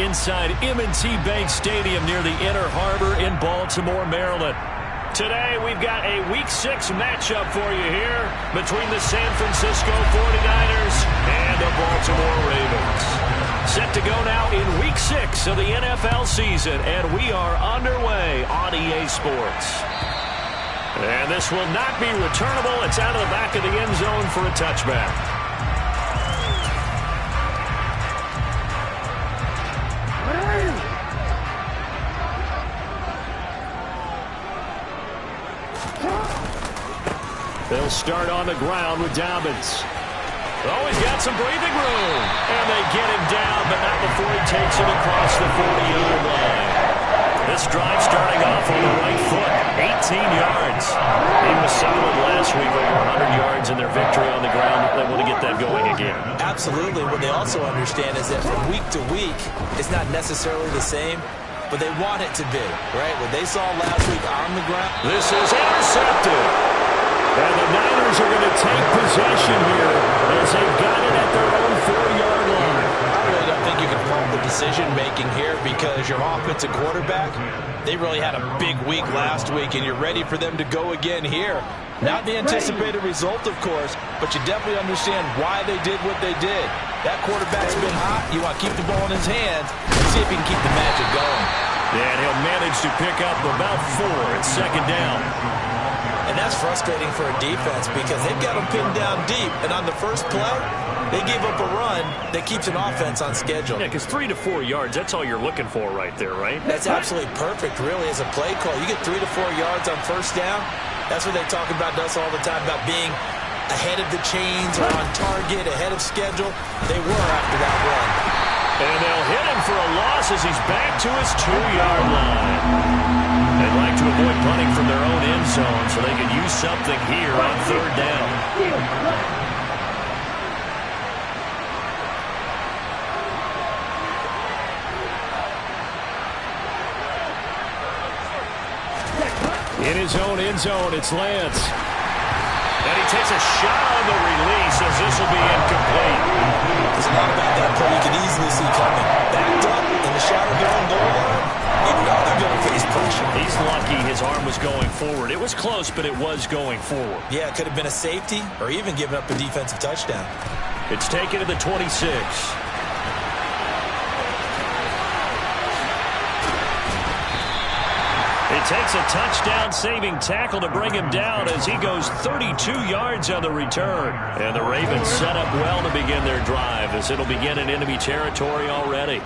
inside M&T Bank Stadium near the Inner Harbor in Baltimore, Maryland. Today, we've got a Week 6 matchup for you here between the San Francisco 49ers and the Baltimore Ravens. Set to go now in Week 6 of the NFL season, and we are underway on EA Sports. And this will not be returnable. It's out of the back of the end zone for a touchback. They'll start on the ground with Dobbins. Oh, he's got some breathing room. And they get him down, but not before he takes him across the 40-yard line. This drive starting off on the right foot, 18 yards. He was solid last week, over 100 yards in their victory on the ground. They want to get that going again. Absolutely. What they also understand is that from week to week, it's not necessarily the same, but they want it to be, right? What they saw last week on the ground. This is intercepted. And the Niners are going to take possession here as they've got it at their own 4-yard line. I really don't think you can fault the decision-making here because your offensive quarterback, they really had a big week last week, and you're ready for them to go again here. Not the anticipated result, of course, but you definitely understand why they did what they did. That quarterback's been hot. You want to keep the ball in his hands and see if he can keep the magic going. Yeah, and he'll manage to pick up about 4 at second down. And that's frustrating for a defense because they've got them pinned down deep. And on the first play, they gave up a run that keeps an offense on schedule. Yeah, because 3 to 4 yards, that's all you're looking for right there, right? That's absolutely perfect, really, as a play call. You get 3 to 4 yards on first down. That's what they talk about us all the time, about being ahead of the chains or on target, ahead of schedule. They were after that run. And they'll hit him for a loss as he's back to his 2-yard line. They'd like to avoid punting from their own end zone so they could use something here on third down. In his own end zone, it's Lance. And he takes a shot on the release as this will be incomplete. There's a lot about that play you can easily see coming. Backed up in the shadow of their own goal line. You know they're going to face pressure. He's lucky his arm was going forward. It was close, but it was going forward. Yeah, it could have been a safety or even given up a defensive touchdown. It's taken to the 26. It takes a touchdown-saving tackle to bring him down as he goes 32 yards on the return. And the Ravens set up well to begin their drive as it'll begin in enemy territory already.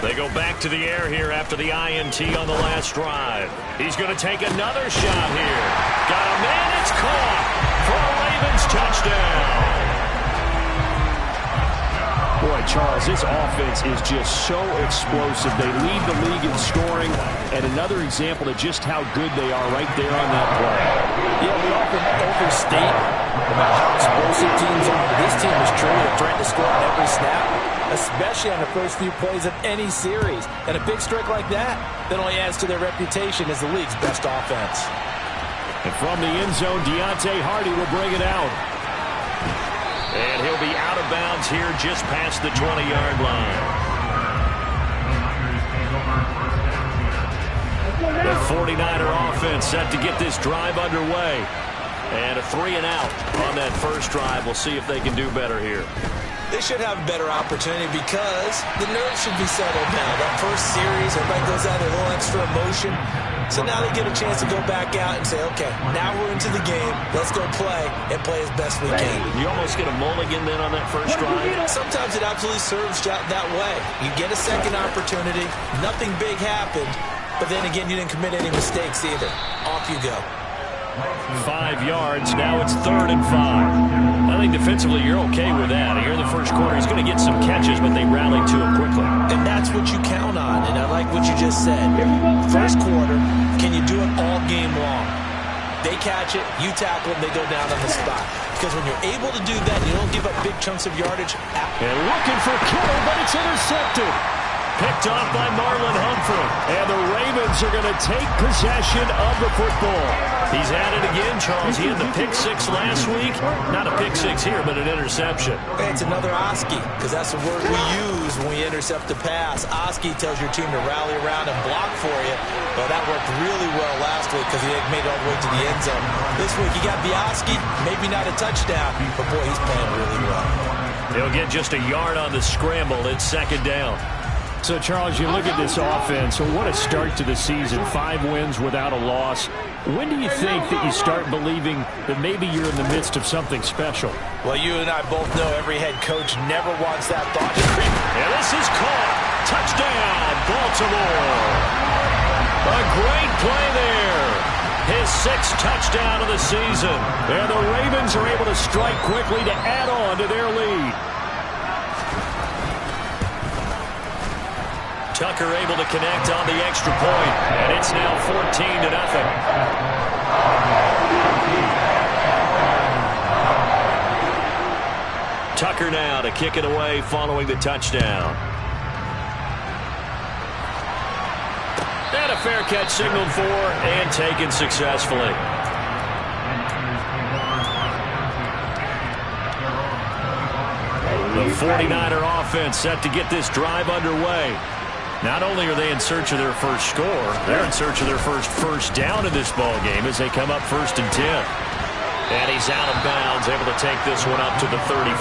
They go back to the air here after the INT on the last drive. He's going to take another shot here. Got a man, it's caught for a Ravens touchdown. Boy, Charles, this offense is just so explosive. They lead the league in scoring, and another example of just how good they are right there on that play. Yeah, we often overstate about how explosive teams are. This team is truly a threat to score on every snap, especially on the first few plays of any series. And a big streak like that only adds to their reputation as the league's best offense. And from the end zone, Deontay Hardy will bring it out. And he'll be out of bounds here just past the 20-yard line. The 49er offense set to get this drive underway. And a 3-and-out on that first drive. We'll see if they can do better here. They should have a better opportunity because the nerves should be settled now. That first series, everybody goes out with a little extra emotion. So now they get a chance to go back out and say, okay, now we're into the game. Let's go play and play as best we can. You almost get a mulligan then on that first drive? Sometimes it absolutely serves that way. You get a second opportunity. Nothing big happened. But then again, you didn't commit any mistakes either. Off you go. 5 yards. Now it's 3rd and 5. I think defensively you're okay with that. Here in the first quarter, he's going to get some catches, but they rallied to him quickly. And that's what you count on, and I like what you just said. First quarter, can you do it all game long? They catch it, you tackle them, they go down on the spot. Because when you're able to do that, you don't give up big chunks of yardage. And looking for Kittle, but it's intercepted. picked off by Marlon Humphrey. And the Ravens are going to take possession of the football. He's at it again, Charles. He had the pick six last week. Not a pick six here, but an interception. It's another Oski, because that's the word we use when we intercept a pass. Oski tells your team to rally around and block for you. Well, that worked really well last week because he made it all the way to the end zone. This week, he got the Oski, maybe not a touchdown, but boy, he's playing really well. He'll get just a yard on the scramble. It's second down. So, Charles, you look at this offense, so what a start to the season. 5 wins without a loss. When do you think that you start believing that maybe you're in the midst of something special? Well, you and I both know every head coach never wants that thought to creep. And this is caught. Touchdown, Baltimore. A great play there. His 6th touchdown of the season. And the Ravens are able to strike quickly to add on to their lead. Tucker able to connect on the extra point, and it's now 14-0. Tucker now to kick it away following the touchdown. And a fair catch signaled for and taken successfully. The 49er offense set to get this drive underway. Not only are they in search of their first score, they're in search of their first down in this ball game as they come up 1st and 10. And he's out of bounds, able to take this one up to the 35.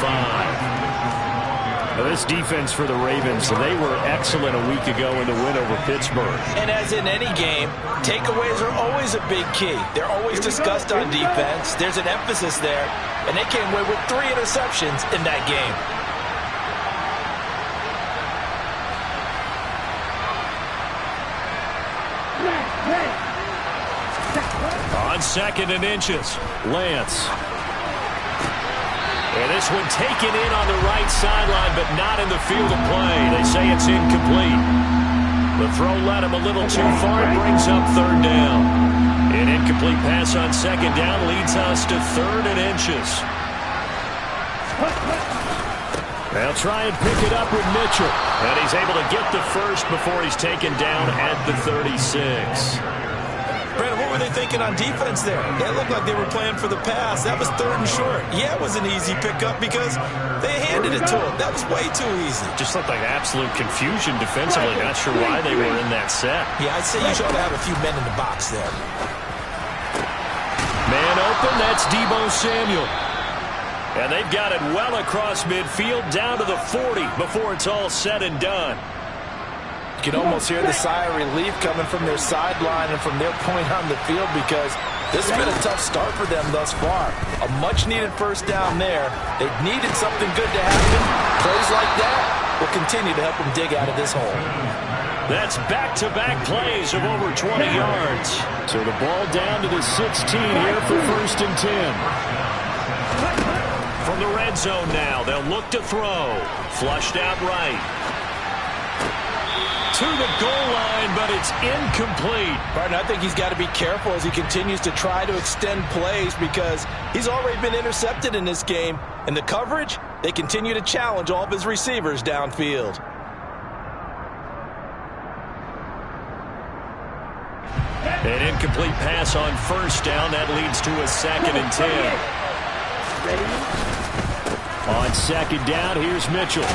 Now this defense for the Ravens, they were excellent a week ago in the win over Pittsburgh. And as in any game, takeaways are always a big key. They're always discussed on defense. There's an emphasis there, and they came away with 3 interceptions in that game. On 2nd and inches, Lance. And this one taken in on the right sideline, but not in the field of play. They say it's incomplete. The throw led him a little too far. It brings up 3rd down. An incomplete pass on 2nd down leads us to 3rd and inches. They'll try and pick it up with Mitchell. And he's able to get the first before he's taken down at the 36. Brandon, what were they thinking on defense there? They looked like they were playing for the pass. That was 3rd and short. Yeah, it was an easy pickup because they handed it to him. That was way too easy. Just looked like absolute confusion defensively. Not sure why they were in that set. Yeah, I'd say you should have a few men in the box there. Man open, that's Deebo Samuel. And they've got it well across midfield down to the 40 before it's all said and done. You can almost hear the sigh of relief coming from their sideline and from their point on the field because this has been a tough start for them thus far. A much-needed first down there. They needed something good to happen. Plays like that will continue to help them dig out of this hole. That's back-to-back plays of over 20 yards. So the ball down to the 16 here for 1st and 10. From the red zone now, they'll look to throw. Flushed out right. To the goal line, but it's incomplete. Barton, I think he's got to be careful as he continues to try to extend plays because he's already been intercepted in this game. And the coverage, they continue to challenge all of his receivers downfield. An incomplete pass on 1st down. That leads to a 2nd and 10. On 2nd down, here's Mitchell.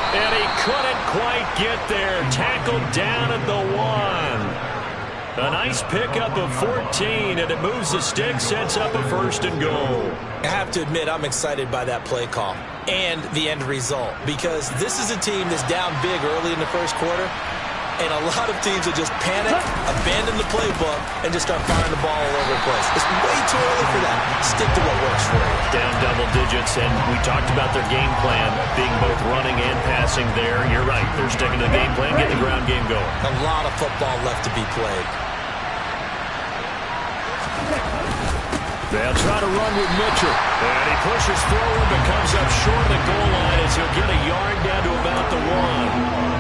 And he couldn't quite get there. Tackled down at the 1. A nice pickup of 14, and it moves the stick, sets up a 1st and goal. I have to admit, I'm excited by that play call and the end result because this is a team that's down big early in the 1st quarter. And a lot of teams will just panic, abandon the playbook, and just start firing the ball all over the place. It's way too early for that. Stick to what works for you. Down double digits, and we talked about their game plan being both running and passing there. You're right. They're sticking to the game plan, getting the ground game going. A lot of football left to be played. They'll try to run with Mitchell. And he pushes forward, but comes up short of the goal line as he'll get a yard down to about the 1.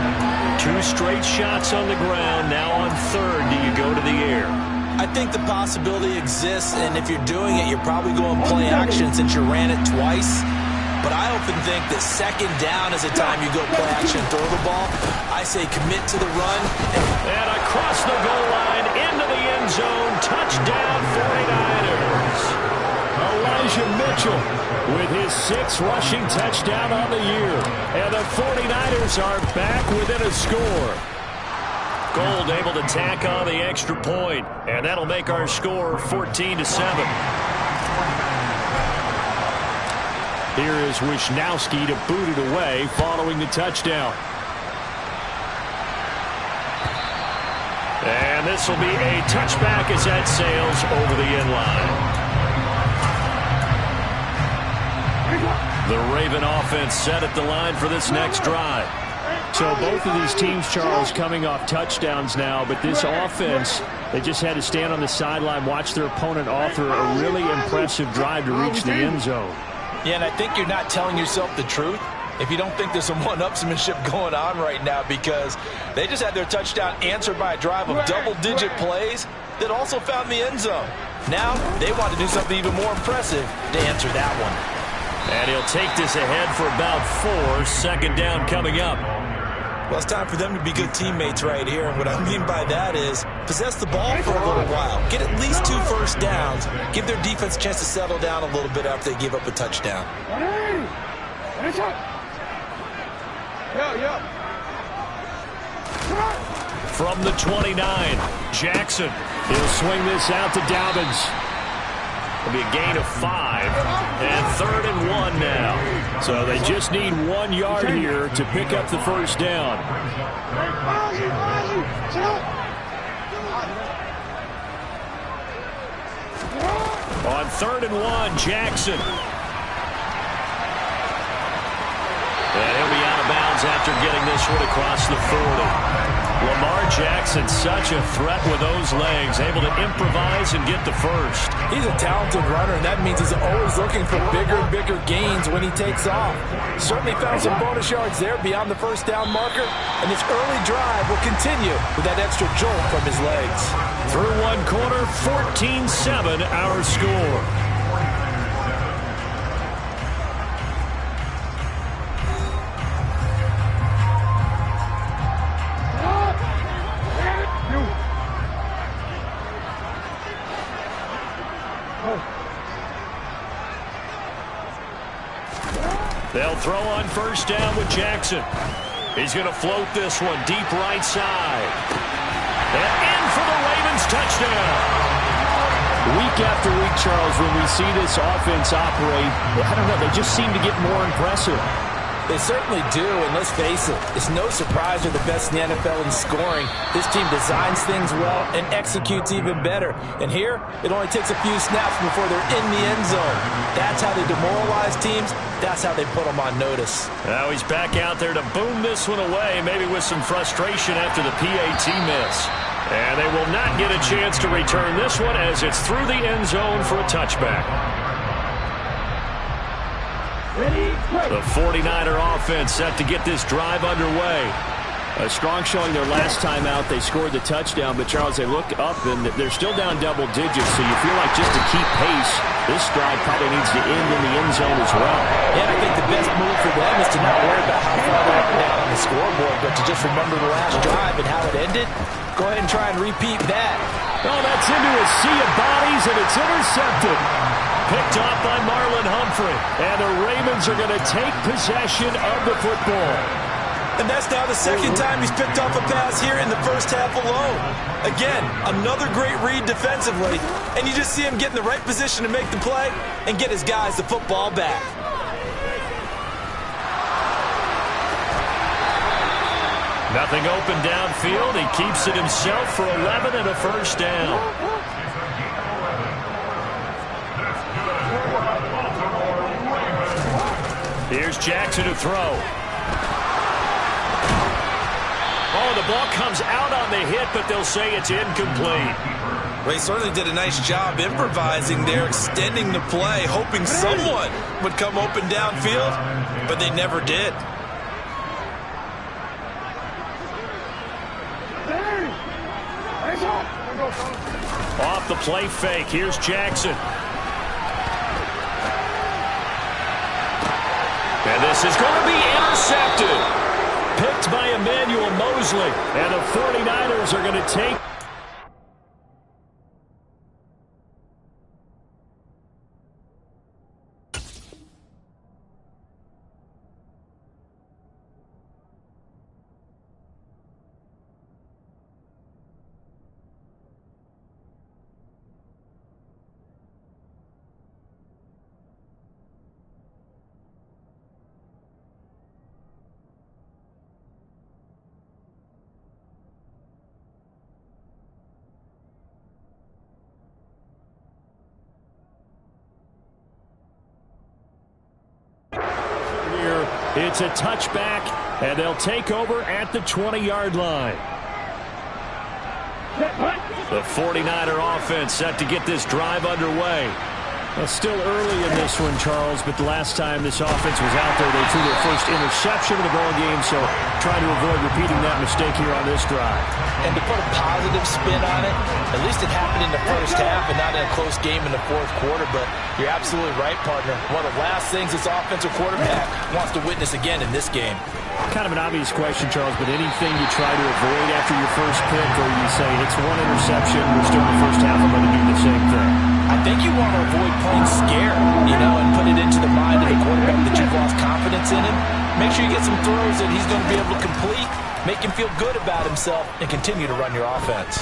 2 straight shots on the ground. Now on 3rd, do you go to the air? I think the possibility exists, and if you're doing it, you're probably going play action since you ran it twice. but I often think that second down is a time you go play action, throw the ball. I say commit to the run. And across the goal line, into the end zone, touchdown 49ers. Elijah Mitchell with his 6th rushing touchdown on the year. And the 49ers are back within a score. Gold able to tack on the extra point, and that'll make our score 14-7. Here is Wisnowski to boot it away following the touchdown. And this will be a touchback as that sails over the end line. The Raven offense set at the line for this next drive. So both of these teams, Charles, coming off touchdowns now, but this offense, they just had to stand on the sideline, watch their opponent author a really impressive drive to reach the end zone. Yeah, and I think you're not telling yourself the truth if you don't think there's some one-upsmanship going on right now, because they just had their touchdown answered by a drive of double-digit plays that also found the end zone. Now they want to do something even more impressive to answer that one. And he'll take this ahead for about 4. Second down coming up. Well, it's time for them to be good teammates right here. And what I mean by that is possess the ball for a little while. Get at least 2 first downs. Give their defense a chance to settle down a little bit after they give up a touchdown. From the 29, Jackson. He'll swing this out to Dobbins. It'll be a gain of 5. And 3rd and 1 now. So they just need 1 yard here to pick up the first down. On 3rd and 1, Jackson. And he'll be out of bounds after getting this one across the 40. Lamar Jackson, such a threat with those legs, able to improvise and get the first. He's a talented runner, and that means he's always looking for bigger and bigger gains when he takes off. Certainly found some bonus yards there beyond the first down marker, and this early drive will continue with that extra jolt from his legs. Through 1 quarter, 14-7 our score. They'll throw on first down with Jackson. He's going to float this one deep right side. And in for the Ravens touchdown. Week after week, Charles, when we see this offense operate, I don't know, they just seem to get more impressive. They certainly do, and let's face it, it's no surprise they're the best in the NFL in scoring. This team designs things well and executes even better. And here, it only takes a few snaps before they're in the end zone. That's how they demoralize teams. That's how they put them on notice. Now he's back out there to boom this one away, maybe with some frustration after the PAT miss. And they will not get a chance to return this one as it's through the end zone for a touchback. The 49er offense set to get this drive underway. A strong showing their last time out. They scored the touchdown, but Charles, they look up and they're still down double digits, so you feel like just to keep pace, this drive probably needs to end in the end zone as well. Yeah, I think the best move for them is to not worry about how far they're down on the scoreboard, but to just remember the last drive and how it ended. Go ahead and try and repeat that. Oh, that's into a sea of bodies, and it's intercepted. Picked off by Marlon Humphrey. And the Ravens are going to take possession of the football. And that's now the second time he's picked off a pass here in the first half alone. Again, another great read defensively. And you just see him get in the right position to make the play and get his guys the football back. Nothing open downfield. He keeps it himself for 11 and a first down. Here's Jackson to throw. Oh, the ball comes out on the hit, but they'll say it's incomplete. Well, he certainly did a nice job improvising there, extending the play, hoping someone would come open downfield, but they never did. Off the play fake, here's Jackson. And this is going to be intercepted. Picked by Emmanuel Mosley. And the 49ers are going to take... It's a touchback, and they'll take over at the 20-yard line. The 49er offense set to get this drive underway. Well, still early in this one, Charles, but the last time this offense was out there, they threw their first interception of the ball game, so trying to avoid repeating that mistake here on this drive. And to put a positive spin on it, at least it happened in the first half and not in a close game in the fourth quarter, but you're absolutely right, partner. One of the last things this offensive quarterback wants to witness again in this game. Kind of an obvious question, Charles, but anything you try to avoid after your first pick, or you say it's one interception, we're still in the first half, I'm going to do the same thing? I think you want to avoid playing scared, and put it into the mind of the quarterback that you've lost confidence in him. Make sure you get some throws that he's going to be able to complete, make him feel good about himself, and continue to run your offense.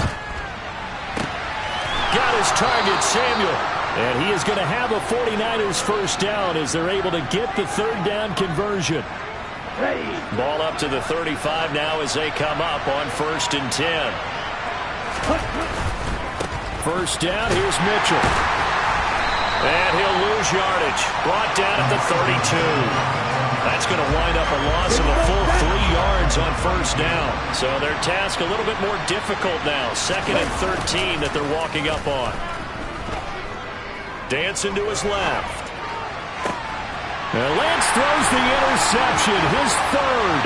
Got his target, Samuel. And he is going to have a 49ers first down as they're able to get the third down conversion. Ball up to the 35 now as they come up on 1st and 10. First down, here's Mitchell. And he'll lose yardage. Brought down at the 32. That's going to wind up a loss of a full 3 yards on first down. So their task a little bit more difficult now. 2nd and 13 that they're walking up on. Dancing to his left. And Lance throws the interception, his third.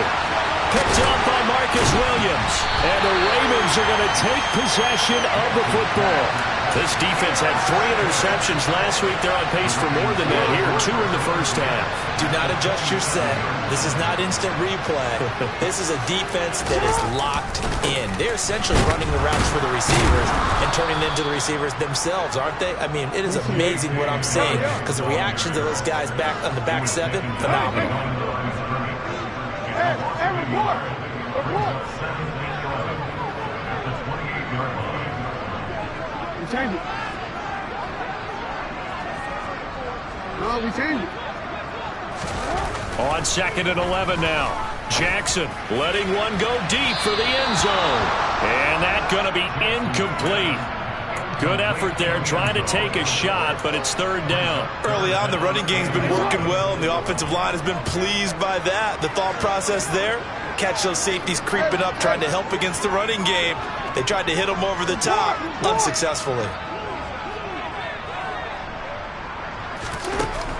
Picked up by Marcus Williams. And the Ravens are going to take possession of the football. This defense had 3 interceptions last week. They're on pace for more than that here. 2 in the first half. Do not adjust your set. This is not instant replay. This is a defense that is locked in. They're essentially running the routes for the receivers and turning them to the receivers themselves, aren't they? I mean, it is amazing what I'm seeing because the reactions of those guys back on the back 7, phenomenal. Change it. No, we change it. On 2nd and 11 now. Jackson letting one go deep for the end zone. And that's going to be incomplete. Good effort there trying to take a shot, but it's 3rd down. Early on, the running game's been working well, and the offensive line has been pleased by that. The thought process there, catch those safeties creeping up, trying to help against the running game. They tried to hit him over the top, unsuccessfully.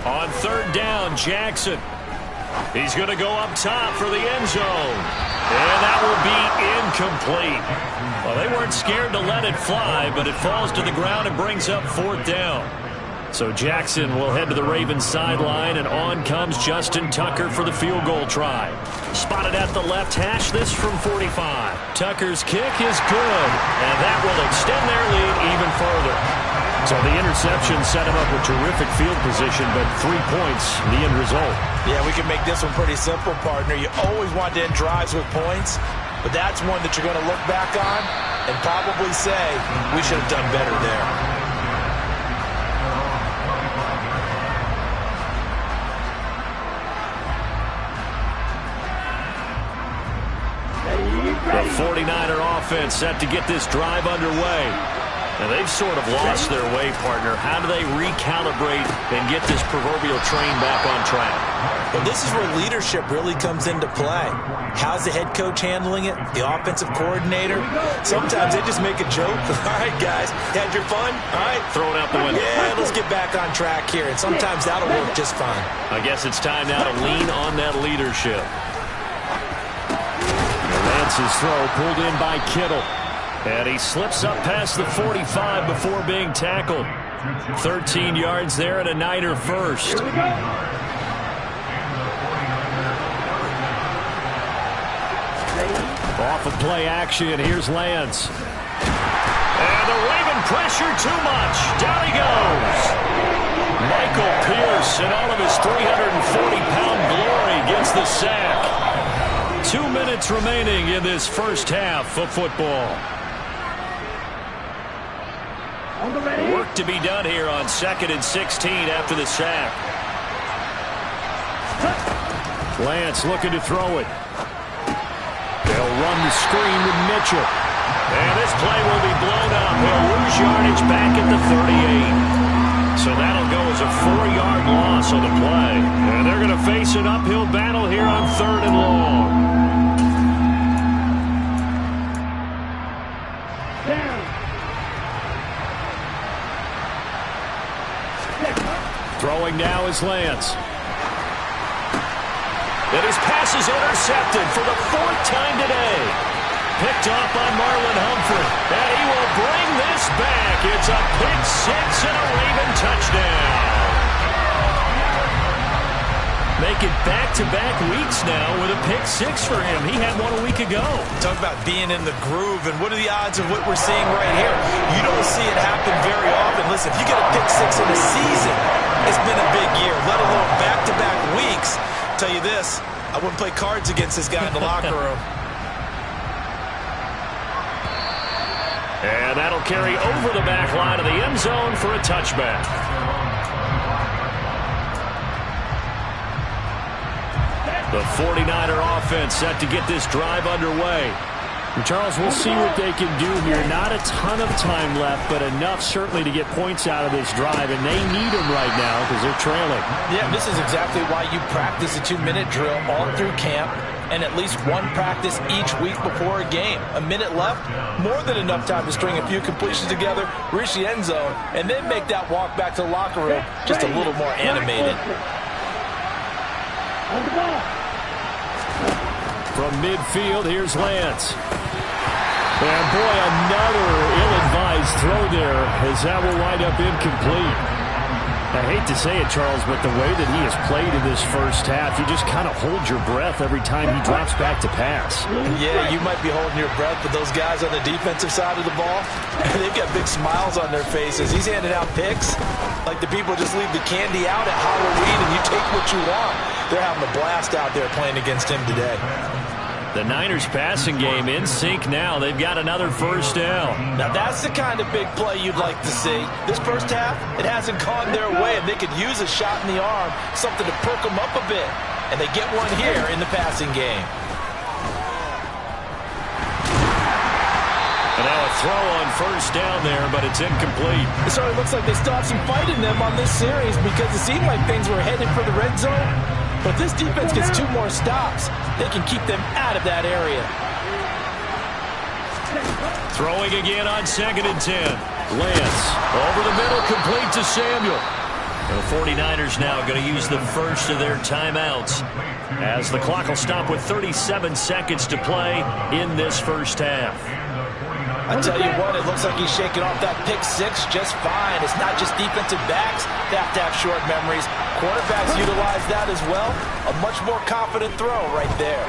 On 3rd down, Jackson. He's going to go up top for the end zone. And that will be incomplete. Well, they weren't scared to let it fly, but it falls to the ground and brings up 4th down. So Jackson will head to the Ravens sideline, and on comes Justin Tucker for the field goal try. Spotted at the left hash, this from 45. Tucker's kick is good, and that will extend their lead even further. So the interception set him up with terrific field position, but 3 points, the end result. Yeah, we can make this one pretty simple, partner. You always want to end drives with points, but that's one that you're going to look back on and probably say, we should have done better there. The 49er offense set to get this drive underway. And they've sort of lost their way, partner. How do they recalibrate and get this proverbial train back on track? Well, this is where leadership really comes into play. How's the head coach handling it? The offensive coordinator? Sometimes they just make a joke. All right, guys, had your fun? All right. Throw it out the window. Yeah, let's get back on track here. And sometimes that'll work just fine. I guess it's time now to lean on that leadership. Lance's throw pulled in by Kittle. And he slips up past the 45 before being tackled. 13 yards there and a Niner first. Off of play action, here's Lance. And the Raven pressure too much. Down he goes. Michael Pierce in all of his 340-pound glory gets the sack. 2 minutes remaining in this first half of football. Work to be done here on 2nd and 16 after the sack. Lance looking to throw it. They'll run the screen with Mitchell. And this play will be blown up. He'll lose yardage back at the 38. So that'll go as a 4-yard loss on the play. And they're going to face an uphill battle here on 3rd and long. Throwing now is Lance. And his pass is intercepted for the 4th time today. Picked off by Marlon Humphrey. And he will bring this back. It's a pick 6 and a Raven touchdown. Make it back-to-back weeks now with a pick 6 for him. He had one a week ago. Talk about being in the groove, and what are the odds of what we're seeing right here? You don't see it happen very often. Listen, if you get a pick 6 in a season, it's been a big year, let alone back-to-back weeks. I'll tell you this, I wouldn't play cards against this guy in the locker room. And that'll carry over the back line of the end zone for a touchback. The 49er offense set to get this drive underway. And Charles, we'll see what they can do here. Not a ton of time left, but enough certainly to get points out of this drive, and they need them right now because they're trailing. Yeah, this is exactly why you practice a 2-minute drill all through camp and at least one practice each week before a game. A minute left, more than enough time to string a few completions together, reach the end zone, and then make that walk back to the locker room just a little more animated. From midfield, here's Lance. And boy, another ill-advised throw there as that will wind up incomplete. I hate to say it, Charles, but the way that he has played in this first half, you just kind of hold your breath every time he drops back to pass. Yeah, you might be holding your breath, but those guys on the defensive side of the ball, they've got big smiles on their faces. He's handing out picks like the people just leave the candy out at Halloween and you take what you want. They're having a blast out there playing against him today. The Niners passing game in sync now. They've got another first down. Now that's the kind of big play you'd like to see. This first half, it hasn't gone their way, and they could use a shot in the arm, something to perk them up a bit. And they get one here in the passing game. And now a throw on first down there, but it's incomplete. It certainly looks like they still have some fight in them on this series because it seemed like things were headed for the red zone. But this defense gets 2 more stops. They can keep them out of that area. Throwing again on 2nd and 10. Lance over the middle, complete to Samuel. And the 49ers now going to use the first of their timeouts as the clock will stop with 37 seconds to play in this first half. I tell you what, it looks like he's shaking off that pick 6 just fine. It's not just defensive backs that have to have short memories. Quarterbacks utilize that as well. A much more confident throw right there.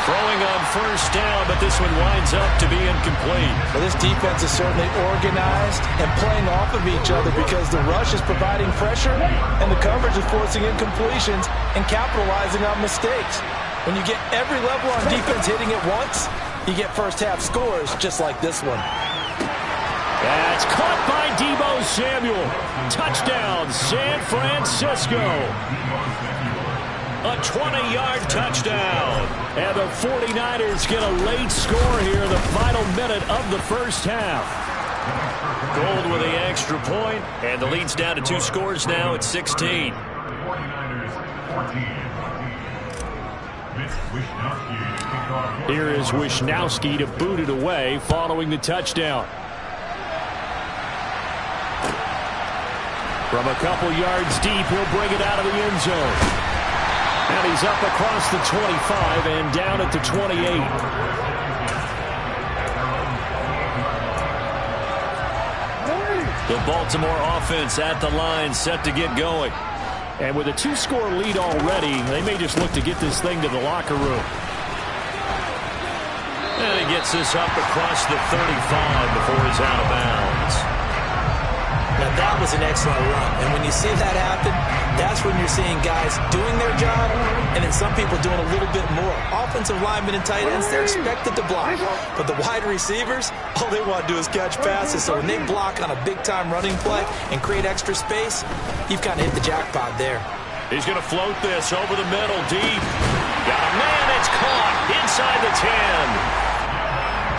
Throwing on first down, but this one winds up to be incomplete. Well, this defense is certainly organized and playing off of each other because the rush is providing pressure and the coverage is forcing incompletions and capitalizing on mistakes. When you get every level on defense hitting at once, you get first half scores just like this one. That's caught by Deebo Samuel. Touchdown, San Francisco. A 20-yard touchdown. And the 49ers get a late score here in the final minute of the first half. Gold with the extra point, and the lead's down to 2 scores now at 16. Here is Wisnowski to boot it away following the touchdown. From a couple yards deep, he'll bring it out of the end zone. And he's up across the 25 and down at the 28. The Baltimore offense at the line set to get going. And with a 2-score lead already, they may just look to get this thing to the locker room. And he gets this up across the 35 before he's out of bounds. Now that was an excellent run. And when you see that happen, that's when you're seeing guys doing their job and then some people doing a little bit more. Offensive linemen and tight ends, they're expected to block. But the wide receivers, all they want to do is catch passes. So when they block on a big-time running play and create extra space, you've kind of hit the jackpot there. He's going to float this over the middle, deep. Got a man, it's caught inside the 10.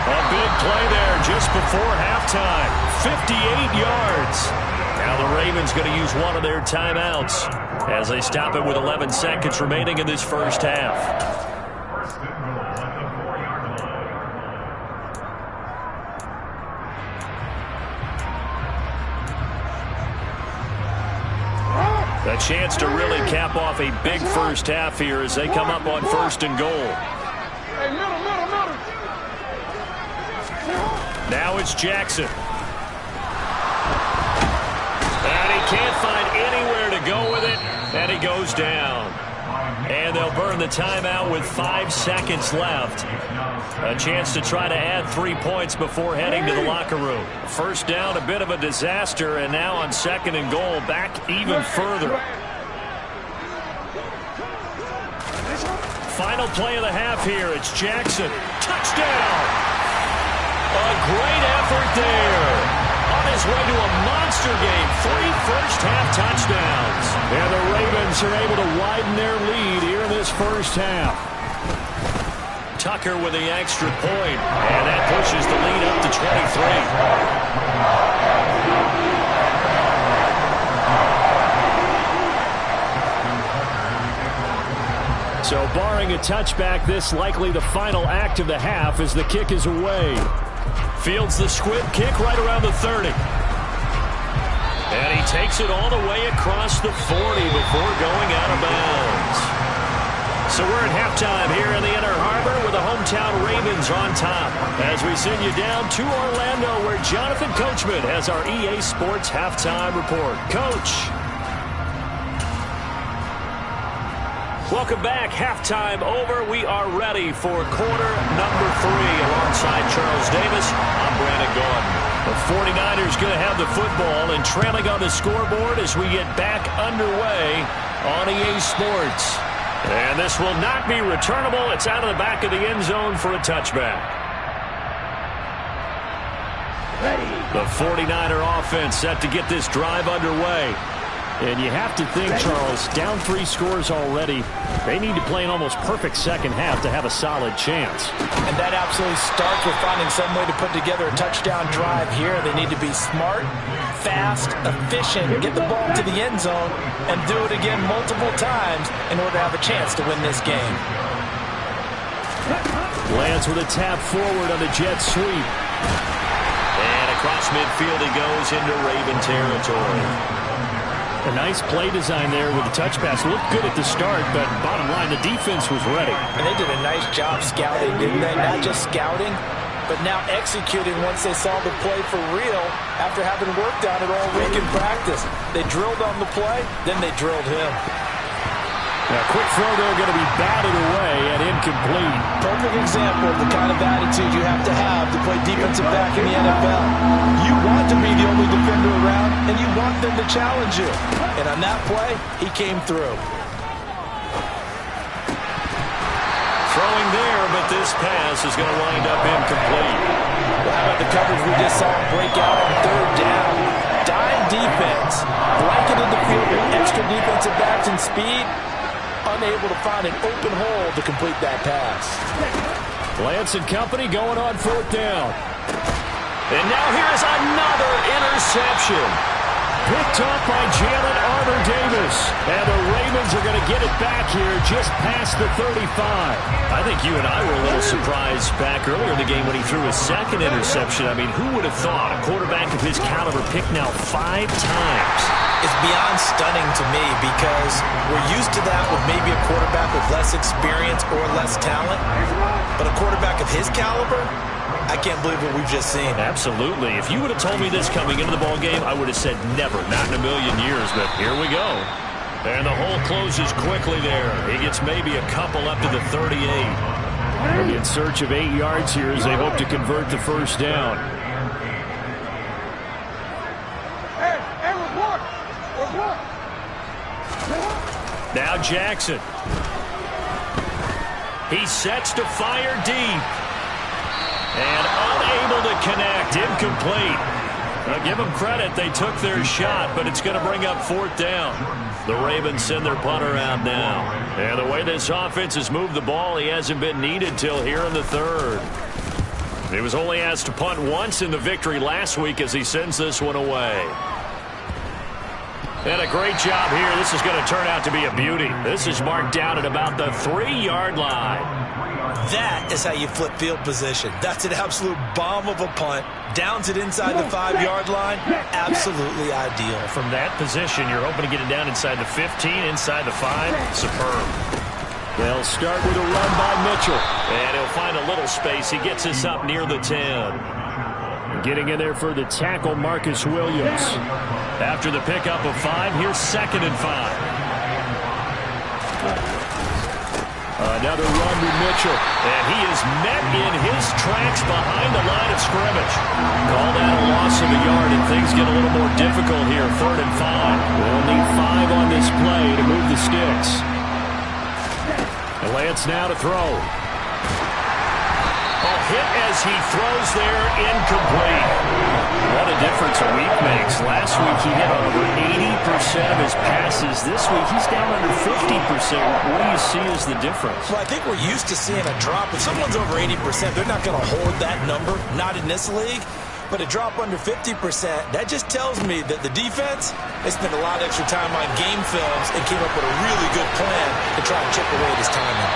A big play there just before halftime. 58 yards. Now the Ravens going to use one of their timeouts as they stop it with 11 seconds remaining in this first half. A chance to really cap off a big first half here as they come up on 1st and goal. Hey, middle. Now it's Jackson. And he can't find anywhere to go with it, and he goes down. And they'll burn the timeout with 5 seconds left. A chance to try to add 3 points before heading to the locker room. First down, a bit of a disaster, and now on 2nd and goal, back even further. Final play of the half here. It's Jackson. Touchdown! A great effort there. On his way to a monster game. 3 first-half touchdowns. And the Ravens are able to widen their lead here in this first half. Tucker with the extra point. And that pushes the lead up to 23. So barring a touchback, this likely the final act of the half as the kick is away. Fields the squib kick right around the 30. And he takes it all the way across the 40 before going out of bounds. So we're at halftime here in the Inner Harbor with the hometown Ravens on top. As we send you down to Orlando where Jonathan Coachman has our EA Sports halftime report. Coach. Welcome back. Halftime over. We are ready for quarter number 3 alongside Charles Davis. I'm Brandon Gaudin. The 49ers going to have the football and trailing on the scoreboard as we get back underway on EA Sports. And this will not be returnable. It's out of the back of the end zone for a touchback. The 49er offense set to get this drive underway. And you have to think, Charles, down 3 scores already. They need to play an almost perfect second half to have a solid chance. And that absolutely starts with finding some way to put together a touchdown drive here. They need to be smart, fast, efficient, get the ball to the end zone, and do it again multiple times in order to have a chance to win this game. Lance with a tap forward on the jet sweep. And across midfield he goes into Raven territory. A nice play design there with the touch pass. Looked good at the start, but bottom line, the defense was ready. And they did a nice job scouting, didn't they? Not just scouting, but now executing once they saw the play for real after having worked on it all week in practice. They drilled on the play, then they drilled him. Now, quick throw there, going to be batted away and incomplete. Perfect example of the kind of attitude you have to play defensive back in the NFL. You want to be the only defender around, and you want them to challenge you. And on that play, he came through. Throwing there, but this pass is going to wind up incomplete. Well, how about the coverage we just saw break out on 3rd down? Dime defense, blanketed the field with extra defensive backs and speed. Unable to find an open hole to complete that pass. Lance and company going on 4th down. And now here's another interception. Picked up by Jalen Armour-Davis. And the Ravens are going to get it back here just past the 35. I think you and I were a little surprised back earlier in the game when he threw his 2nd interception. I mean, who would have thought a quarterback of his caliber picked now 5 times? It's beyond stunning to me because we're used to that with maybe a quarterback with less experience or less talent. But a quarterback of his caliber, I can't believe what we've just seen. Absolutely. If you would have told me this coming into the ball game, I would have said never, not in a million years. But here we go. And the hole closes quickly there. He gets maybe a couple up to the 38. They'll be in search of 8 yards here as they hope to convert the first down. Now Jackson. He sets to fire deep. And unable to connect. Incomplete. Now give them credit. They took their shot, but it's going to bring up 4th down. The Ravens send their punter out now. And the way this offense has moved the ball, he hasn't been needed till here in the 3rd. He was only asked to punt once in the victory last week as he sends this one away. And a great job here. This is going to turn out to be a beauty. This is marked down at about the 3-yard line. That is how you flip field position. That's an absolute bomb of a punt. Downs it inside the 5-yard line. Absolutely ideal. From that position, you're hoping to get it down inside the 15, inside the 5. Superb. They'll start with a run by Mitchell. And he'll find a little space. He gets us up near the 10. Getting in there for the tackle, Marcus Williams. After the pickup of 5, here's 2nd and 5. Another run with Mitchell. And he is met in his tracks behind the line of scrimmage. Call that a loss of a yard, and things get a little more difficult here. 3rd and 5. We'll need 5 on this play to move the sticks. Lance now to throw. A hit as he throws there, incomplete. What a difference a week makes. Last week he hit over 80% of his passes. This week he's down under 50%. What do you see as the difference? Well, I think we're used to seeing a drop. If someone's over 80%, they're not going to hold that number, not in this league. But a drop under 50%, that just tells me that the defense has spent a lot of extra time on game films and came up with a really good plan to try and chip away this timing.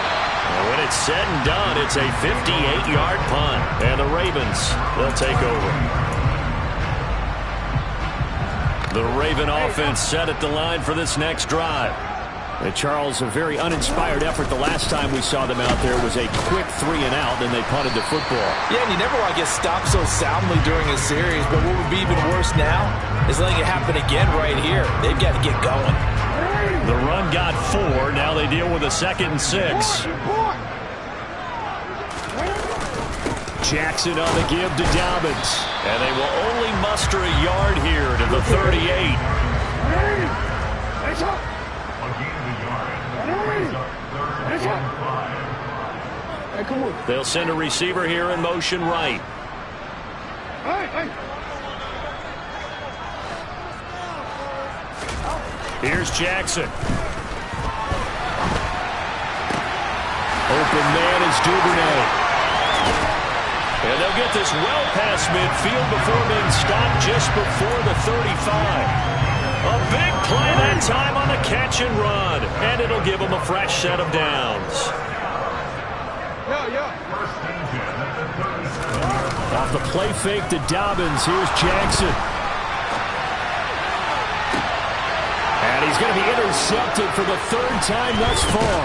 When it's said and done, it's a 58-yard punt. And the Ravens, they'll take over. The Raven offense set at the line for this next drive. And Charles, a very uninspired effort the last time we saw them out there was a quick 3-and-out, then they punted the football. Yeah, and you never want to get stopped so soundly during a series, but what would be even worse now is letting it happen again right here. They've got to get going. The run got 4. Now they deal with a 2nd and 6. Jackson on the give to Dobbins. And they will only muster a yard here to the 38. They'll send a receiver here in motion right. Here's Jackson. Open man is Duvernay. And they'll get this well past midfield before being stopped just before the 35. A big play that time on the catch and run. And it'll give them a fresh set of downs. Off the play fake to Dobbins, here's Jackson. And he's going to be intercepted for the 3rd time thus far.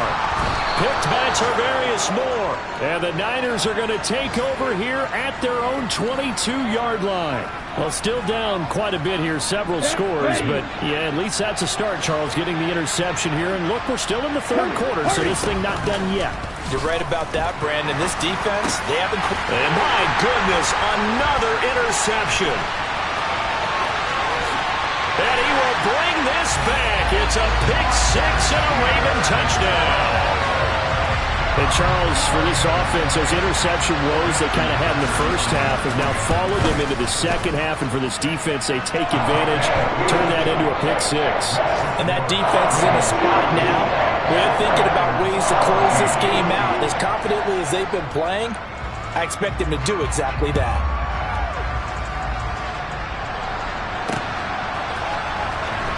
Picked by Tarvarius Moore. And the Niners are going to take over here at their own 22-yard line. Well, still down quite a bit here, several scores, but yeah, at least that's a start, Charles, getting the interception here. And look, we're still in the 3rd quarter, so this thing not done yet. You're right about that, Brandon. This defense, they haven't... And my goodness, another interception. And he will bring this back. It's a pick 6 and a Raven touchdown. And Charles, for this offense, those interception woes they kind of had in the first half have now followed them into the second half. And for this defense, they take advantage, turn that into a pick 6. And that defense is in a spot now where they're thinking about ways to close this game out. As confidently as they've been playing, I expect them to do exactly that.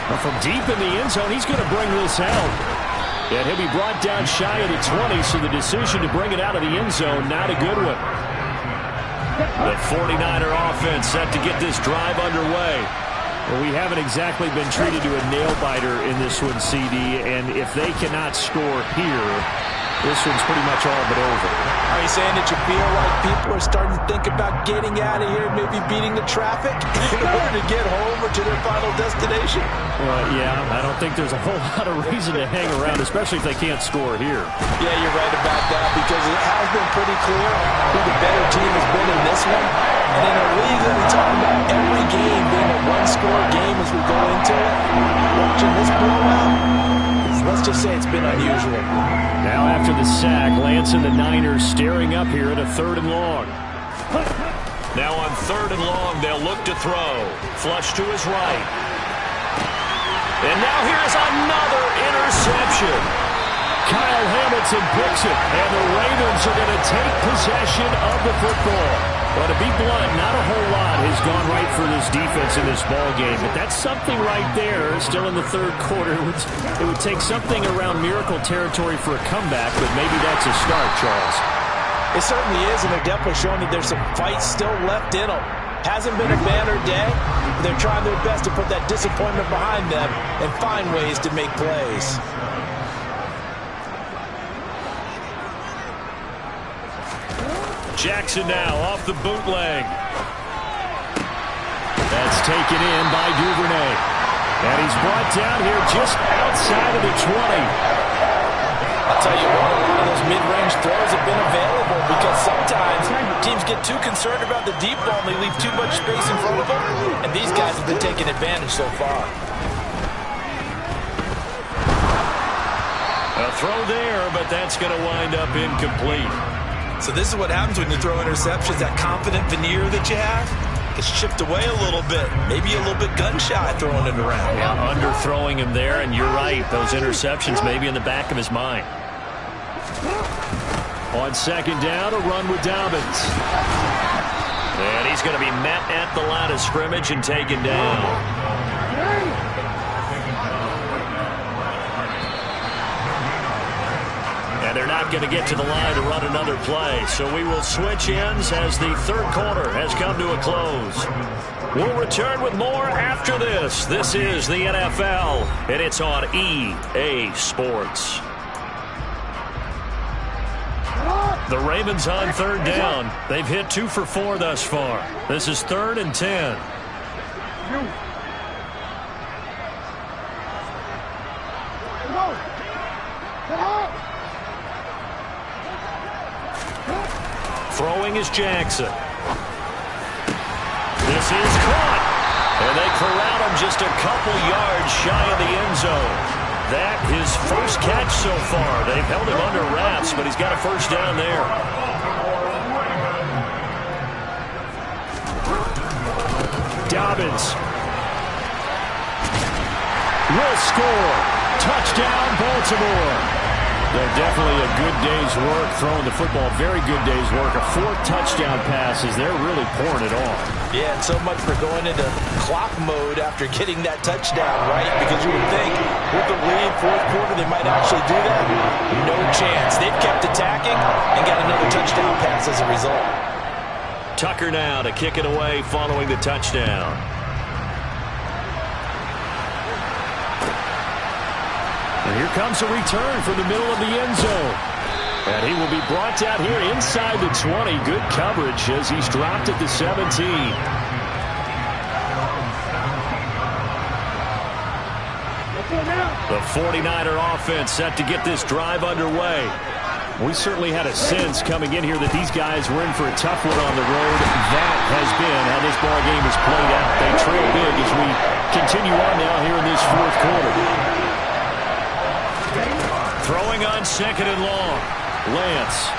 Well, from deep in the end zone, he's going to bring this out. And he'll be brought down shy of the 20, so the decision to bring it out of the end zone, not a good one. The 49er offense set to get this drive underway. Well, we haven't exactly been treated to a nail-biter in this one, CD, and if they cannot score here, this one's pretty much all but over. Are you saying that you feel like people are starting to think about getting out of here, maybe beating the traffic in order to get home or to their final destination? Well, yeah, I don't think there's a whole lot of reason to hang around, especially if they can't score here. Yeah, you're right about that, because it has been pretty clear who the better team has been in this one. And in a league that we talk about every game being a one-score game as we go into it, watching this blowout, let's just say it's been unusual. Now after the sack, Lance and the Niners staring up here at a 3rd and long. Now on 3rd and long, they'll look to throw. Flush to his right. And now here's another interception. Kyle Hamilton picks it, and the Ravens are going to take possession of the football. Well, to be blunt, not a whole lot has gone right for this defense in this ball game, but that's something right there. Still in the 3rd quarter, it would take something around miracle territory for a comeback, but maybe that's a start, Charles. It certainly is, and they're definitely showing that there's some fight still left in them. Hasn't been a banner day. They're trying their best to put that disappointment behind them and find ways to make plays. Jackson now off the bootleg. That's taken in by Duvernay. And he's brought down here just outside of the 20. I'll tell you what, a lot of those mid-range throws have been available because sometimes teams get too concerned about the deep ball and they leave too much space in front of them, and these guys have been taking advantage so far. A throw there, but that's going to wind up incomplete. So this is what happens when you throw interceptions. That confident veneer that you have gets chipped away a little bit. Maybe a little bit gun-shy throwing it around. Yeah, underthrowing him there, and you're right. Those interceptions may be in the back of his mind. On 2nd down, a run with Dobbins. And he's going to be met at the line of scrimmage and taken down. And they're not going to get to the line to run another play. So we will switch ends as the 3rd quarter has come to a close. We'll return with more after this. This is the NFL, and it's on EA Sports. The Ravens on 3rd down. They've hit 2 for 4 thus far. This is 3rd and 10. Throwing is Jackson. This is caught. And they corral him just a couple yards shy of the end zone. That his first catch so far. They've held him under wraps, but he's got a 1st down there. Dobbins will score. Touchdown, Baltimore. Definitely a good day's work throwing the football. Very good day's work. A 4th touchdown pass as they're really pouring it on. Yeah, and so much for going into clock mode after getting that touchdown, right? Because you would think with the lead, 4th quarter, they might actually do that. No chance. They've kept attacking and got another touchdown pass as a result. Tucker now to kick it away following the touchdown. And here comes a return from the middle of the end zone. And he will be brought down here inside the 20. Good coverage as he's dropped at the 17. The 49er offense set to get this drive underway. We certainly had a sense coming in here that these guys were in for a tough one on the road. That has been how this ball game has played out. They trail big as we continue on now here in this 4th quarter. Throwing on 2nd and long. Lance.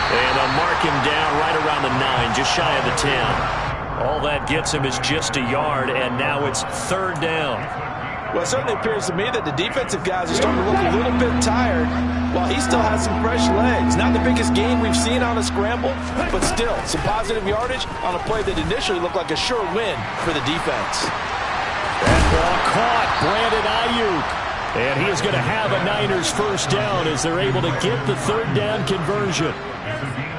And they'll mark him down right around the 9, just shy of the 10. All that gets him is just a yard, and now it's 3rd down. Well, it certainly appears to me that the defensive guys are starting to look a little bit tired while he still has some fresh legs. Not the biggest gain we've seen on a scramble, but still some positive yardage on a play that initially looked like a sure win for the defense. That ball caught. Brandon Ayuk. And he is going to have a Niners 1st down as they're able to get the 3rd down conversion.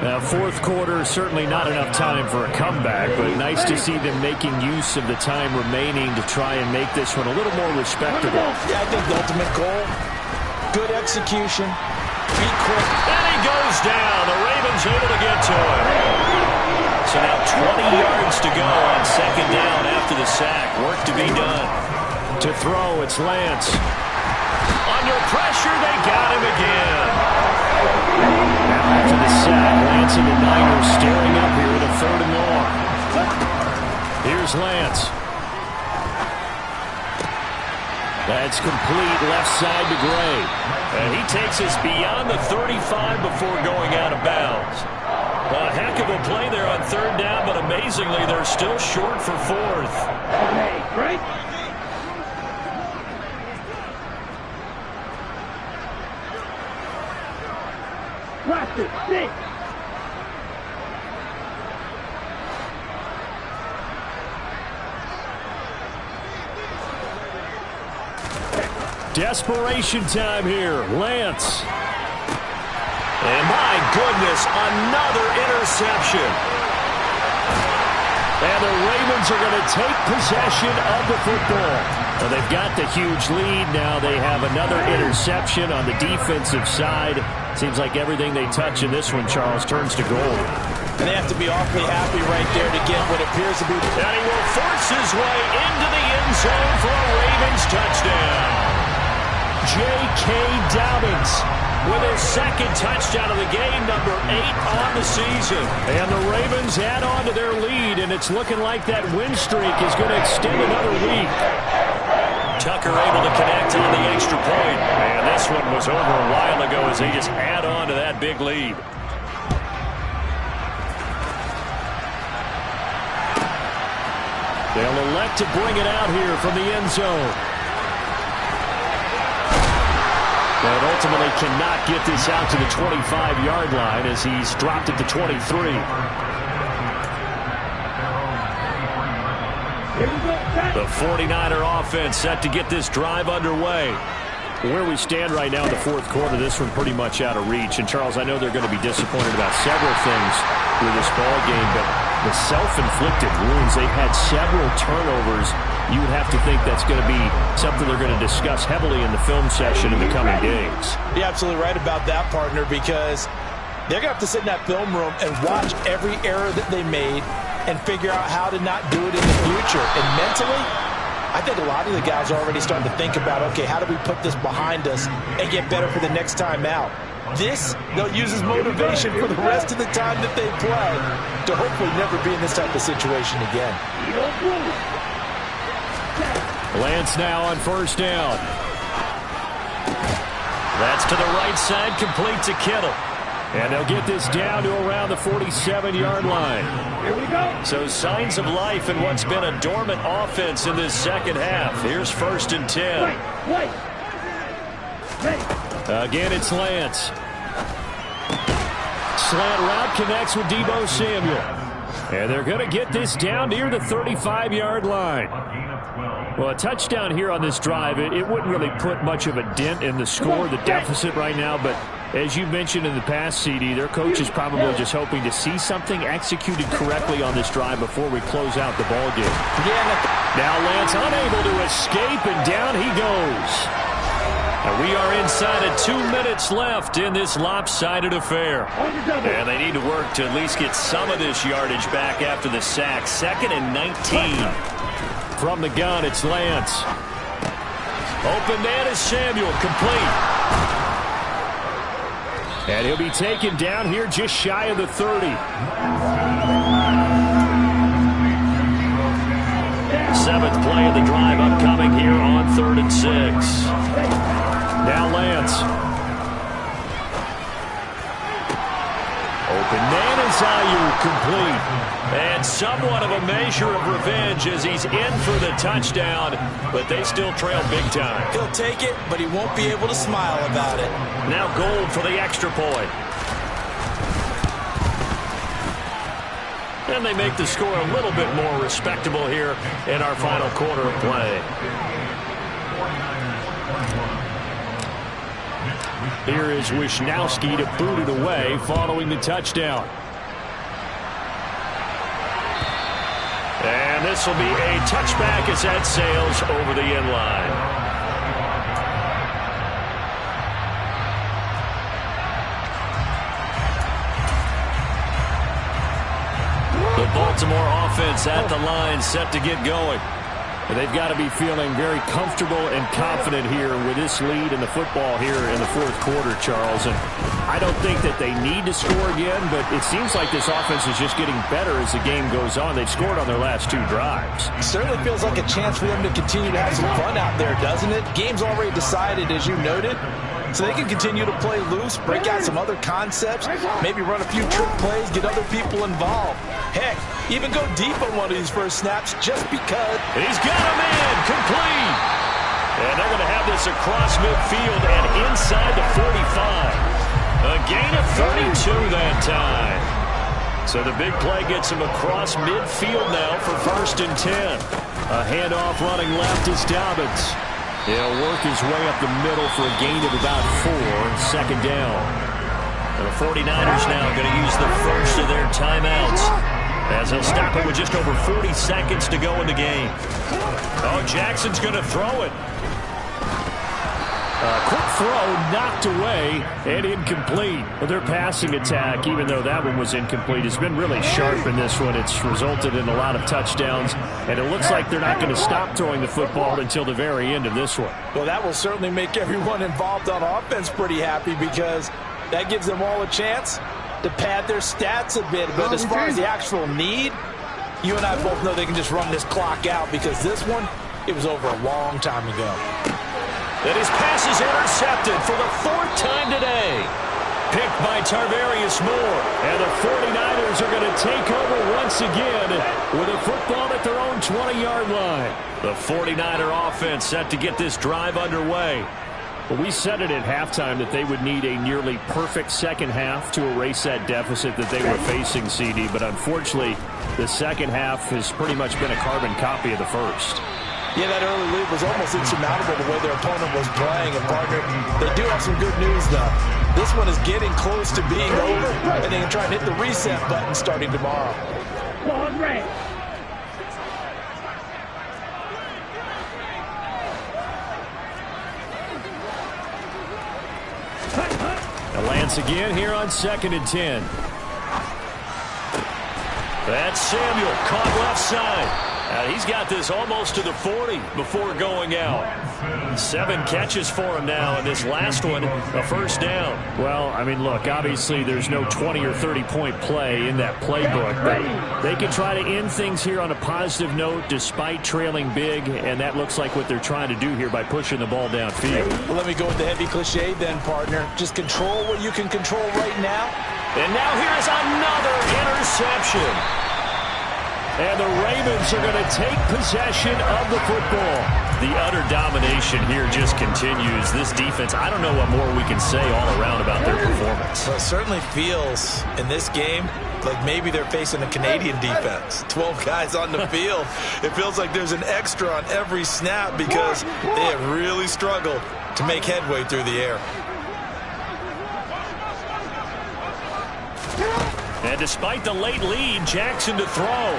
Now, 4th quarter, certainly not enough time for a comeback, but nice to see them making use of the time remaining to try and make this one a little more respectable. Yeah, I think the ultimate goal Good execution. Be quick. And he goes down. The Ravens able to get to him. So now 20 yards to go on second down after the sack. Work to be done. To throw, it's Lance. Under pressure, they got him again. Now after the sack, Lance and the Niners staring up here at a 3rd and long. Here's Lance. That's complete left side to Gray. And he takes us beyond the 35 before going out of bounds. A heck of a play there on 3rd down, but amazingly, they're still short for 4th. Okay, right? Watch it, stick. Desperation time here. Lance. And my goodness, another interception. And the Ravens are going to take possession of the football. Well, they've got the huge lead. Now they have another interception on the defensive side. Seems like everything they touch in this one, Charles, turns to gold. And they have to be awfully happy right there to get what appears to be. And he will force his way into the end zone for a Ravens touchdown. J.K. Dobbins with his 2nd touchdown of the game, number 8 on the season. And the Ravens add on to their lead, and it's looking like that win streak is going to extend another week. Tucker able to connect on the extra point. And this one was over a while ago as they just add on to that big lead. They'll elect to bring it out here from the end zone. But ultimately cannot get this out to the 25-yard line as he's dropped at the 23. The 49er offense set to get this drive underway. Where we stand right now in the 4th quarter, this one pretty much out of reach. And, Charles, I know they're going to be disappointed about several things with this ball game, but the self-inflicted wounds, they've had several turnovers. You would have to think that's going to be something they're going to discuss heavily in the film session in the coming days. You're absolutely right about that, partner, because they're going to have to sit in that film room and watch every error that they made and figure out how to not do it in the future. And mentally, I think a lot of the guys are already starting to think about, okay, how do we put this behind us and get better for the next time out? This, they'll use as motivation for the rest of the time that they play to hopefully never be in this type of situation again. Lance now on 1st down. That's to the right side, complete to Kittle. And they'll get this down to around the 47-yard line. Here we go. So signs of life in what's been a dormant offense in this second half. Here's 1st and 10. Again, it's Lance. Slant route connects with Deebo Samuel. And they're going to get this down near the 35-yard line. Well, a touchdown here on this drive, it wouldn't really put much of a dent in the score, the deficit right now. But as you mentioned in the past, CD, their coach is probably just hoping to see something executed correctly on this drive before we close out the ball game. Now Lance unable to escape, and down he goes. And we are inside of 2 minutes left in this lopsided affair. And they need to work to at least get some of this yardage back after the sack. 2nd and 19. From the gun, it's Lance. Open man is Samuel, complete. And he'll be taken down here just shy of the 30. 7th play of the drive upcoming here on 3rd and 6. Now Lance. Open man is Ayuk, complete. And somewhat of a measure of revenge as he's in for the touchdown, but they still trail big time. He'll take it, but he won't be able to smile about it. Now Gold for the extra point. And they make the score a little bit more respectable here in our final quarter of play. Here is Wisnowski to boot it away following the touchdown. And this will be a touchback as that sails over the end line. Baltimore offense at the line, set to get going. They've got to be feeling very comfortable and confident here with this lead in the football here in the fourth quarter, Charles. And I don't think that they need to score again, but it seems like this offense is just getting better as the game goes on. They've scored on their last 2 drives. It certainly feels like a chance for them to continue to have some fun out there, doesn't it? Game's already decided, as you noted. So they can continue to play loose, break out some other concepts, maybe run a few trick plays, get other people involved. Heck, even go deep on one of these first snaps just because. He's got him in, complete. And they're going to have this across midfield and inside the 45. A gain of 32 that time. So the big play gets him across midfield now for 1st and 10. A handoff running left is Dobbins. He'll work his way up the middle for a gain of about 4, 2nd down. And the 49ers now going to use the first of their timeouts as he'll stop it with just over 40 seconds to go in the game. Oh, Jackson's going to throw it. Quick throw knocked away and incomplete. Their passing attack, even though that one was incomplete, has been really sharp in this one. It's resulted in a lot of touchdowns, and it looks like they're not going to stop throwing the football until the very end of this one. Well, that will certainly make everyone involved on offense pretty happy because that gives them all a chance to pad their stats a bit. But as far as the actual need, you and I both know they can just run this clock out because this one, it was over a long time ago. And his pass is intercepted for the 4th time today. Picked by Tarvarius Moore. And the 49ers are going to take over once again with a football at their own 20-yard line. The 49er offense set to get this drive underway. Well, we said it at halftime that they would need a nearly perfect second half to erase that deficit that they were facing, CD. But unfortunately, the second half has pretty much been a carbon copy of the first. Yeah, that early lead was almost insurmountable the way their opponent was playing. And, partner, they do have some good news, though. This one is getting close to being over, and they can try and hit the reset button starting tomorrow. Ball red. Lance again here on 2nd and 10. That's Samuel, caught left side. He's got this almost to the 40 before going out. 7 catches for him now, and this last one, a 1st down. Well, I mean, look, obviously there's no 20 or 30-point play in that playbook, but they can try to end things here on a positive note despite trailing big, and that looks like what they're trying to do here by pushing the ball downfield. Well, let me go with the heavy cliche then, partner. Just control what you can control right now. And now here's another interception. And the Ravens are going to take possession of the football. The utter domination here just continues. This defense, I don't know what more we can say all around about their performance. Well, it certainly feels in this game like maybe they're facing a Canadian defense. 12 guys on the field. It feels like there's an extra on every snap because they have really struggled to make headway through the air. And despite the late lead, Jackson to throw.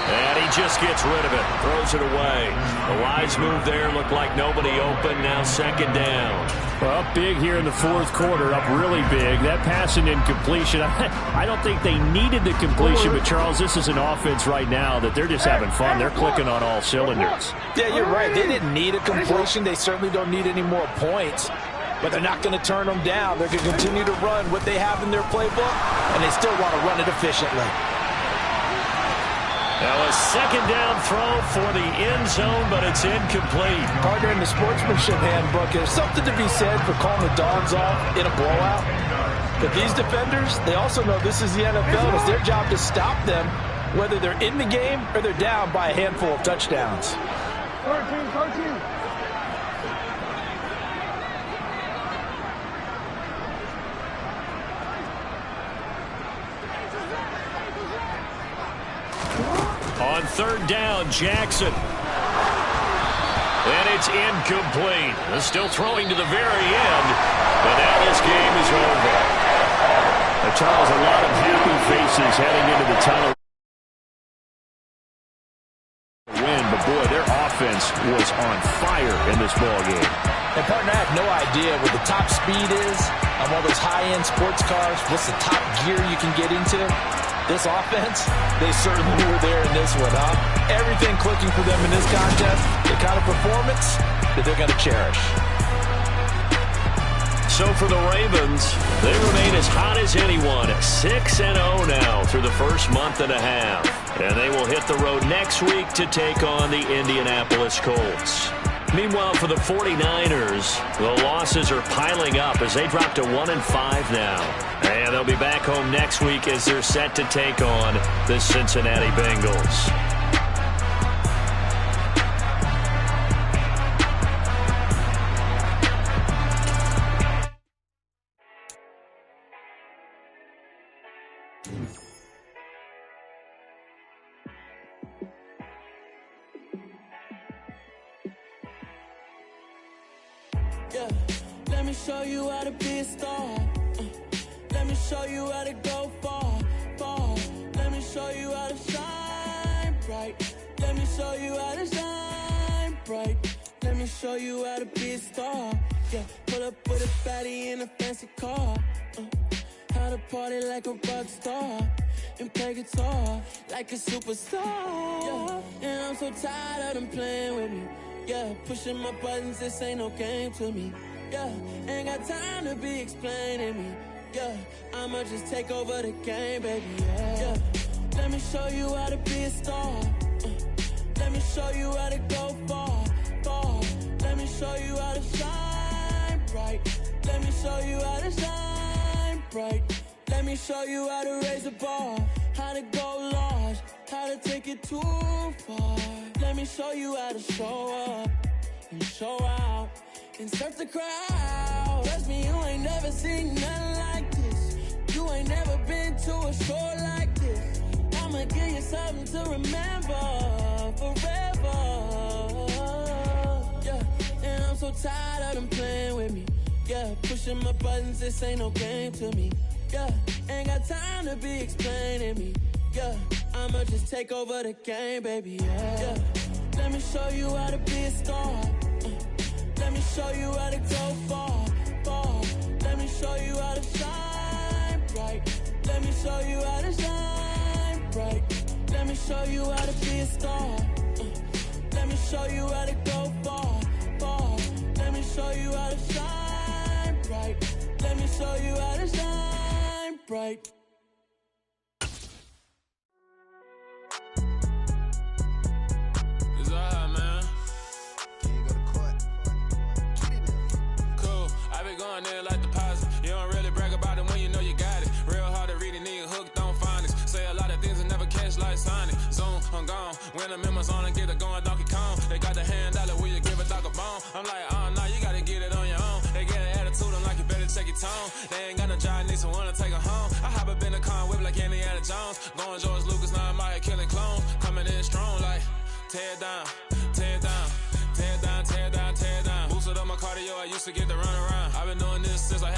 And he just gets rid of it, throws it away. The wise move there, looked like nobody open, now 2nd down. Well, up big here in the fourth quarter, up really big. That pass and incompletion, I don't think they needed the completion, but Charles, this is an offense right now that they're just having fun. They're clicking on all cylinders. Yeah, you're right. They didn't need a completion. They certainly don't need any more points. But they're not going to turn them down. They're going to continue to run what they have in their playbook, and they still want to run it efficiently. Now a 2nd down throw for the end zone, but it's incomplete. Partner, in the sportsmanship handbook, there's something to be said for calling the dogs off in a blowout. But these defenders, they also know this is the NFL. It's their job to stop them, whether they're in the game or they're down by a handful of touchdowns. 13. On 3rd down, Jackson. And it's incomplete. They're still throwing to the very end. But now this game is over. Charles, a lot of happy faces heading into the tunnel. Win, but boy, their offense was on fire in this ball game. And partner, I have no idea what the top speed is, on one of those high-end sports cars, what's the top gear you can get into? This offense, they certainly were there in this one, huh? Everything clicking for them in this contest, the kind of performance that they're going to cherish. So for the Ravens, they remain as hot as anyone at 6-0 now through the first month and a half. And they will hit the road next week to take on the Indianapolis Colts. Meanwhile, for the 49ers, the losses are piling up as they drop to 1-5 now. And they'll be back home next week as they're set to take on the Cincinnati Bengals. Yeah, let me show you how to be a star. Let me show you how to go far, far. Let me show you how to shine bright. Let me show you how to shine bright. Let me show you how to be a star. Yeah, pull up with a baddie in a fancy car. How to party like a rock star and play guitar like a superstar. Yeah, and I'm so tired of them playing with me. Yeah, pushing my buttons, this ain't no game to me. Yeah, ain't got time to be explaining me. Yeah, I'ma just take over the game, baby. Yeah, let me show you how to be a star. Let me show you how to go far, far. Let me show you how to shine bright. Let me show you how to shine bright. Let me show you how to raise the bar, how to go large, how to take it too far. Let me show you how to show up and show out and surf the crowd. Trust me, you ain't never seen nothing like this. You ain't never been to a show like this. I'ma give you something to remember forever. Yeah, and I'm so tired of them playing with me. Yeah, pushing my buttons, this ain't no game to me. Yeah, ain't got time to be explaining me. Yeah, I'ma just take over the game, baby. Yeah, let me show you how to be a star. Let me show you how to go far, far. Let me show you how to shine bright. Let me show you how to shine bright. Let me show you how to be a star. Let me show you how to go far, far. Let me show you how to shine bright. Let me show you how to shine bright. Going there like deposit. You don't really brag about it when you know you got it. Real hard to read a nigga hooked on phonics. Say a lot of things and never catch like Sonic. Zoom, I'm gone. When the members on and get it going Donkey Kong. They got the hand dollar, will you give a dog a bone? I'm like, oh no, you gotta get it on your own. They get an attitude, I'm like, you better check your tone. They ain't got no job, need someone to take her home. I hop up in the car, whip like Indiana Jones. Going George Lucas, now I'm out here killing clones. Coming in strong like, tear down, tear down. Tear down, tear down, tear down. Boosted up my cardio, I used to get to run around. I've been doing this since I